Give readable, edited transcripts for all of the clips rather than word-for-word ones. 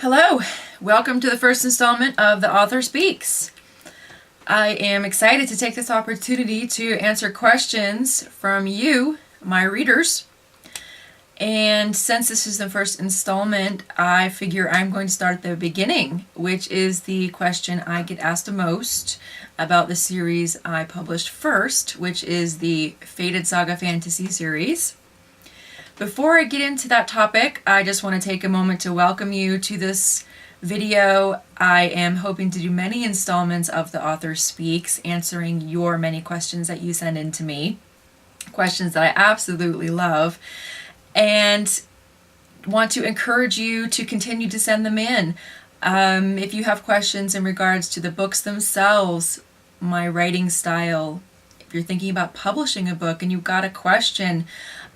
Hello, welcome to the first installment of The Author Speaks. I am excited to take this opportunity to answer questions from you, my readers. And since this is the first installment, I figure I'm going to start at the beginning, which is the question I get asked the most about the series I published first, which is the Fated Saga fantasy series. Before I get into that topic, I just want to take a moment to welcome you to this video. I am hoping to do many installments of The Author Speaks, answering your many questions that you send in to me, questions that I absolutely love, and want to encourage you to continue to send them in. If you have questions in regards to the books themselves, my writing style, if you're thinking about publishing a book and you've got a question,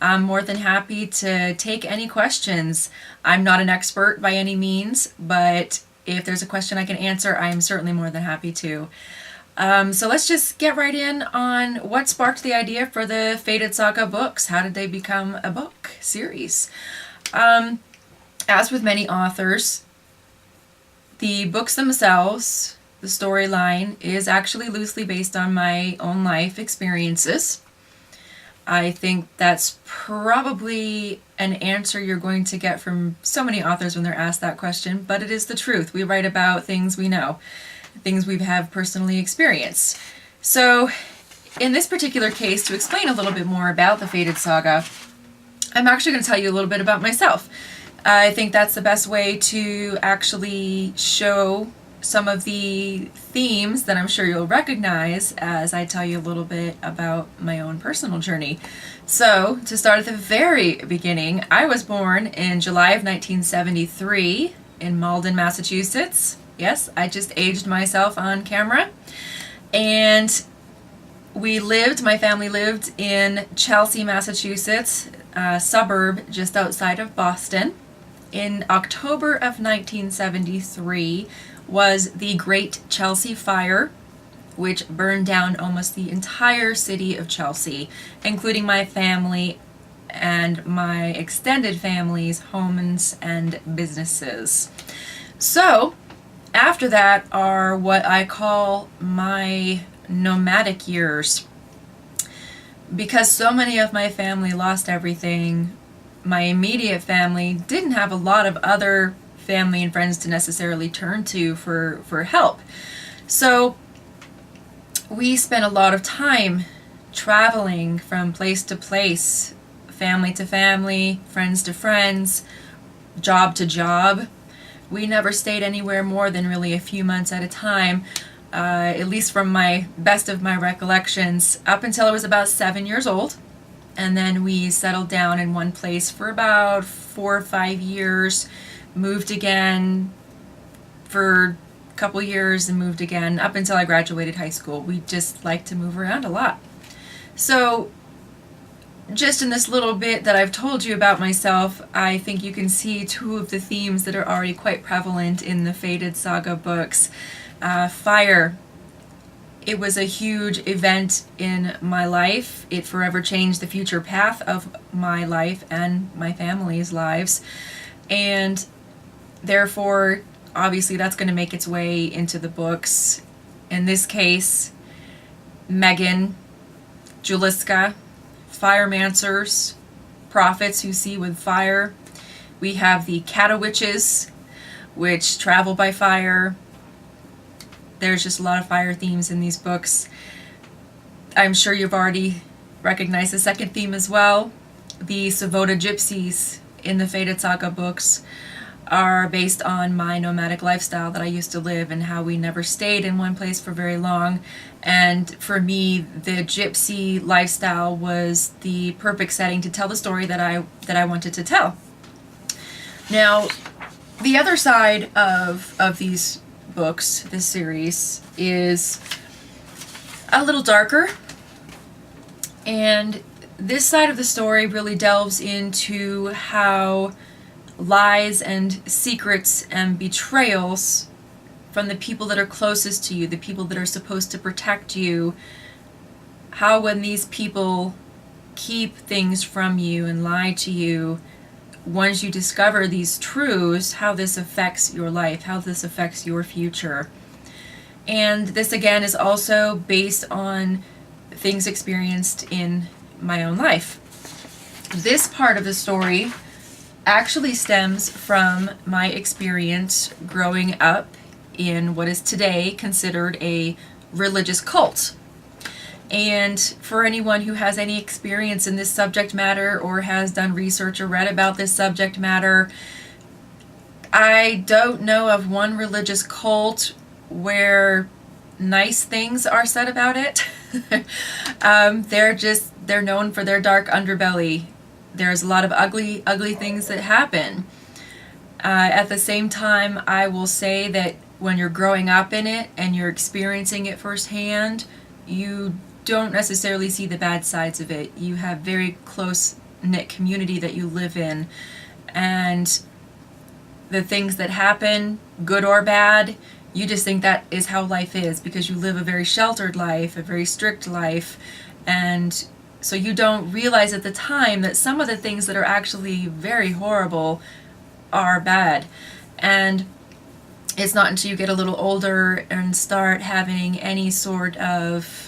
I'm more than happy to take any questions. I'm not an expert by any means, but if there's a question I can answer, I'm certainly more than happy to. So let's just get right in on what sparked the idea for the Fated Saga books. How did they become a book series? As with many authors, the books themselves, the storyline, is actually loosely based on my own life experiences. I think that's probably an answer you're going to get from so many authors when they're asked that question, but it is the truth. We write about things we know, things we have personally experienced. So in this particular case, to explain a little bit more about the Fated Saga, I'm actually going to tell you a little bit about myself. I think that's the best way to actually show some of the themes that I'm sure you'll recognize as I tell you a little bit about my own personal journey. So, to start at the very beginning, I was born in July of 1973 in Malden, Massachusetts. Yes, I just aged myself on camera. And my family lived in Chelsea, Massachusetts, a suburb just outside of Boston. In October of 1973, was the Great Chelsea Fire, which burned down almost the entire city of Chelsea, including my family and my extended family's homes and businesses. So, after that are what I call my nomadic years. Because so many of my family lost everything, my immediate family didn't have a lot of other family and friends to necessarily turn to for help. So we spent a lot of time traveling from place to place, family to family, friends to friends, job to job. We never stayed anywhere more than really a few months at a time, at least from my best of my recollections, up until I was about 7 years old. And then we settled down in one place for about 4 or 5 years, moved again for a couple years and moved again up until I graduated high school. We just like to move around a lot. So just in this little bit that I've told you about myself, I think you can see two of the themes that are already quite prevalent in the Fated Saga books. Fire. It was a huge event in my life. It forever changed the future path of my life and my family's lives. And therefore, obviously, that's going to make its way into the books. In this case, Megan, Juliska, firemancers, prophets who see with fire. We have the Catawitches, which travel by fire. There's just a lot of fire themes in these books. I'm sure you've already recognized the second theme as well. The Savoda Gypsies in the Fated Saga books are based on my nomadic lifestyle that I used to live and how we never stayed in one place for very long. And for me, the gypsy lifestyle was the perfect setting to tell the story that I wanted to tell. Now, the other side of these books, this series, is a little darker. And this side of the story really delves into how lies and secrets and betrayals from the people that are closest to you, the people that are supposed to protect you, how when these people keep things from you and lie to you, once you discover these truths, how this affects your life, how this affects your future. And this again is also based on things experienced in my own life. This part of the story actually stems from my experience growing up in what is today considered a religious cult. And for anyone who has any experience in this subject matter or has done research or read about this subject matter, I don't know of one religious cult where nice things are said about it. They're known for their dark underbelly. There's a lot of ugly things that happen. At the same time, I will say that when you're growing up in it and you're experiencing it firsthand, you don't necessarily see the bad sides of it. You have very close-knit community that you live in, and the things that happen, good or bad, you just think that is how life is because you live a very sheltered life, a very strict life, and so you don't realize at the time that some of the things that are actually very horrible are bad. And it's not until you get a little older and start having any sort of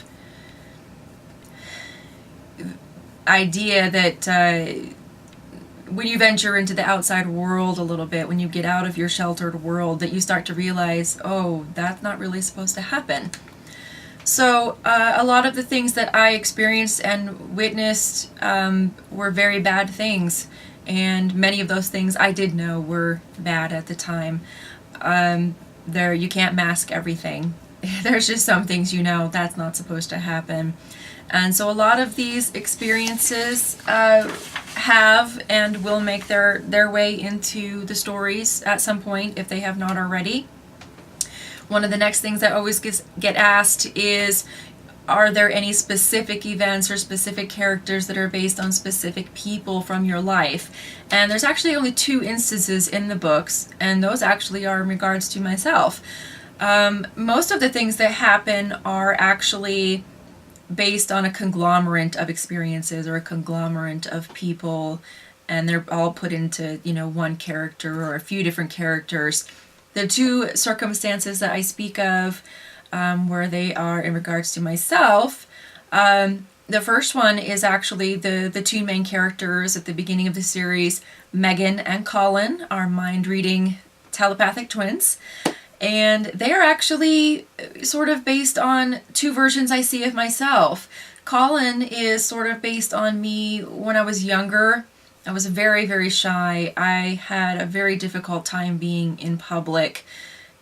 idea that when you venture into the outside world a little bit, when you get out of your sheltered world, that you start to realize, oh, that's not really supposed to happen. So a lot of the things that I experienced and witnessed were very bad things, and many of those things I did know were bad at the time. You can't mask everything. There's just some things that's not supposed to happen. And so a lot of these experiences have and will make their way into the stories at some point if they have not already. One of the next things I always get asked is, are there any specific events or specific characters that are based on specific people from your life? And there's actually only 2 instances in the books, and those actually are in regards to myself. Most of the things that happen are actually based on a conglomerate of experiences or a conglomerate of people, and they're all put into, one character or a few different characters. The 2 circumstances that I speak of where they are in regards to myself, the first one is actually the 2 main characters at the beginning of the series. Megan and Colin are mind-reading telepathic twins. And they are actually sort of based on 2 versions I see of myself. Colin is sort of based on me when I was younger. I was very, very shy. I had a very difficult time being in public,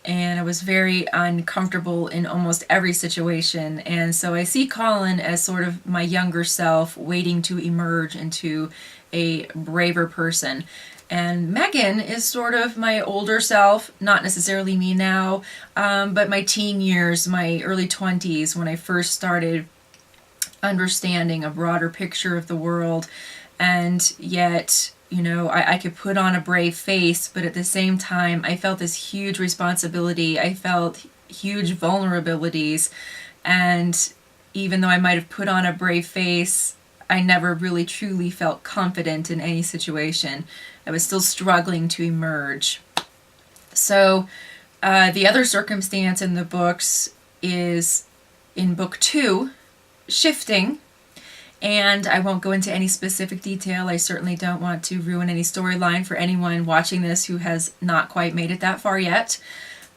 and I was very uncomfortable in almost every situation. And so I see Colin as sort of my younger self waiting to emerge into a braver person. And Megan is sort of my older self, not necessarily me now, but my teen years, my early 20s, when I first started understanding a broader picture of the world. And yet, I could put on a brave face, but at the same time, I felt this huge responsibility. I felt huge vulnerabilities. And even though I might have put on a brave face, I never really truly felt confident in any situation. I was still struggling to emerge. So the other circumstance in the books is in book 2, shifting. And I won't go into any specific detail. I certainly don't want to ruin any storyline for anyone watching this who has not quite made it that far yet.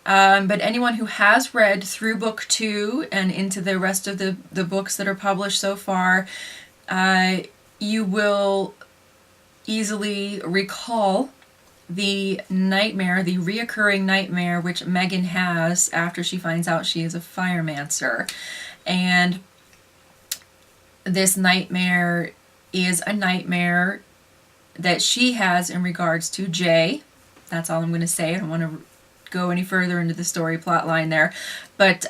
But anyone who has read through book 2 and into the rest of the books that are published so far, you will easily recall the nightmare, the reoccurring nightmare which Megan has after she finds out she is a firemancer. And this nightmare is a nightmare that she has in regards to Jay. That's all I'm going to say. I don't want to go any further into the story plot line there. But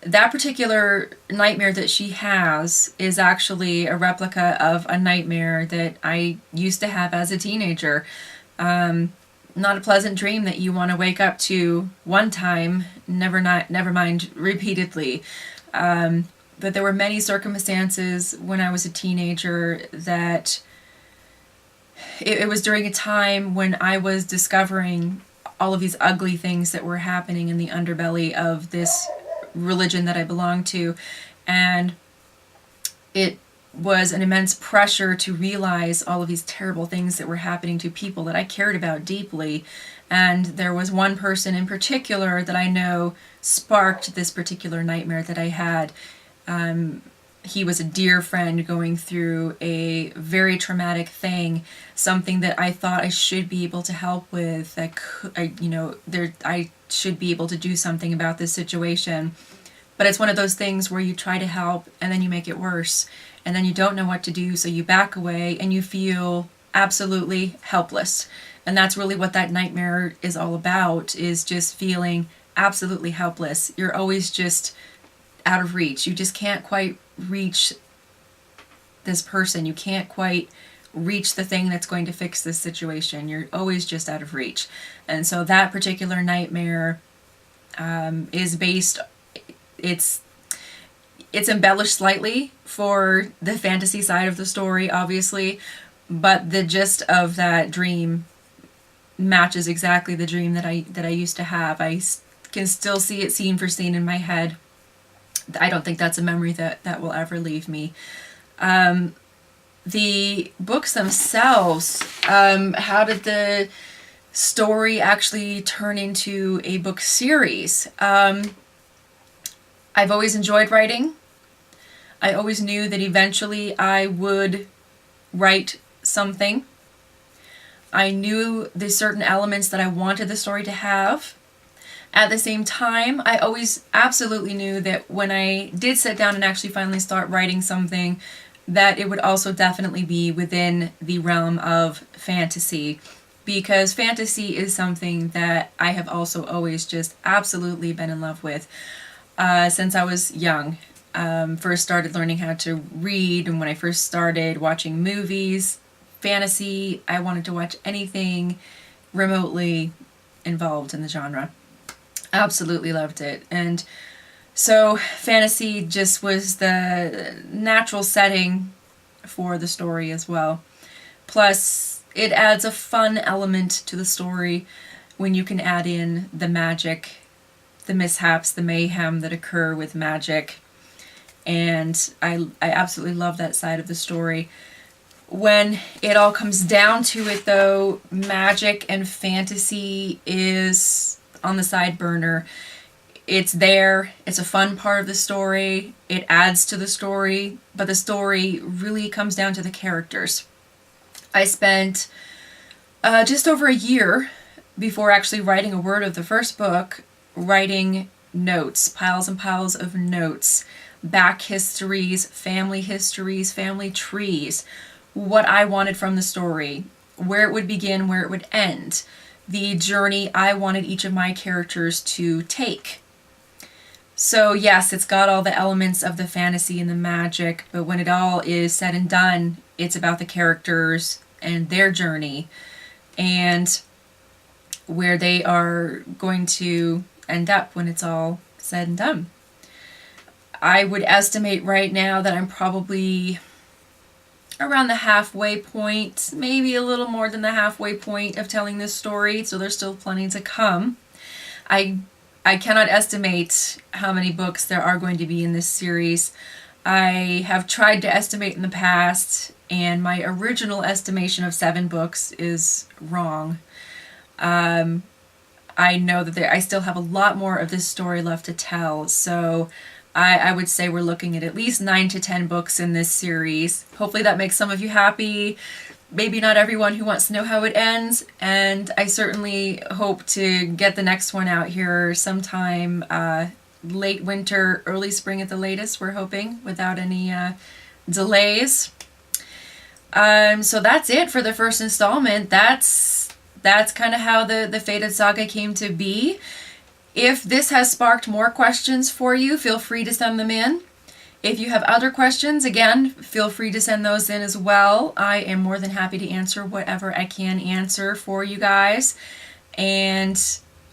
that particular nightmare that she has is actually a replica of a nightmare that I used to have as a teenager. Not a pleasant dream that you want to wake up to one time, never mind repeatedly. But there were many circumstances when I was a teenager that it was during a time when I was discovering all of these ugly things that were happening in the underbelly of this religion that I belonged to. And it was an immense pressure to realize all of these terrible things that were happening to people that I cared about deeply. And there was one person in particular that I know sparked this particular nightmare that I had. He was a dear friend going through a very traumatic thing, something that I thought I should be able to help with. I should be able to do something about this situation. But it's one of those things where you try to help and then you make it worse. And then you don't know what to do, so you back away and you feel absolutely helpless. And that's really what that nightmare is all about, is just feeling absolutely helpless. You're always just out of reach. You just can't quite reach this person. You can't quite reach the thing that's going to fix this situation. You're always just out of reach. And so that particular nightmare is based, it's embellished slightly for the fantasy side of the story, obviously, but the gist of that dream matches exactly the dream that I used to have. I can still see it scene for scene in my head. I don't think that's a memory that will ever leave me. The books themselves, how did the story actually turn into a book series? I've always enjoyed writing. I always knew that eventually I would write something. I knew the certain elements that I wanted the story to have. At the same time, I always absolutely knew that when I did sit down and actually finally start writing something, that it would also definitely be within the realm of fantasy, because fantasy is something that I have also always just absolutely been in love with since I was young. First started learning how to read, and when I first started watching movies, fantasy, I wanted to watch anything remotely involved in the genre. Absolutely loved it. And so fantasy just was the natural setting for the story as well. Plus, it adds a fun element to the story when you can add in the magic, the mishaps, the mayhem that occur with magic. And I absolutely love that side of the story. When it all comes down to it, though, magic and fantasy is on the side burner. It's there. It's a fun part of the story. It adds to the story, but the story really comes down to the characters. I spent just over a year before actually writing a word of the first book, writing notes, piles and piles of notes, back histories, family trees, what I wanted from the story, where it would begin, where it would end, the journey I wanted each of my characters to take. So yes, it's got all the elements of the fantasy and the magic, but when it all is said and done, it's about the characters and their journey and where they are going to end up when it's all said and done. I would estimate right now that I'm probably around the halfway point, maybe a little more than the halfway point of telling this story, so there's still plenty to come. I cannot estimate how many books there are going to be in this series. I have tried to estimate in the past, and my original estimation of 7 books is wrong. I know that I still have a lot more of this story left to tell, so I would say we're looking at least 9 to 10 books in this series. Hopefully that makes some of you happy. Maybe not everyone who wants to know how it ends. And I certainly hope to get the next one out here sometime late winter, early spring at the latest, we're hoping, without any delays. So that's it for the first installment. That's kind of how the Fated Saga came to be. If this has sparked more questions for you, feel free to send them in. If you have other questions, again, feel free to send those in as well. I am more than happy to answer whatever I can answer for you guys. And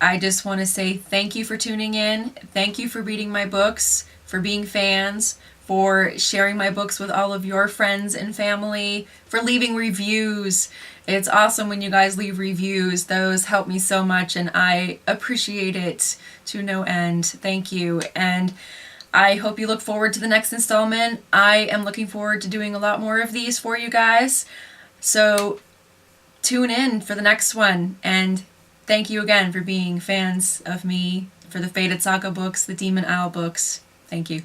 I just want to say thank you for tuning in. Thank you for reading my books, for being fans, for sharing my books with all of your friends and family, for leaving reviews. It's awesome when you guys leave reviews. Those help me so much, and I appreciate it to no end. Thank you. And I hope you look forward to the next installment. I am looking forward to doing a lot more of these for you guys. So tune in for the next one. And thank you again for being fans of me, for the Fated Saga books, the Demon Isle books. Thank you.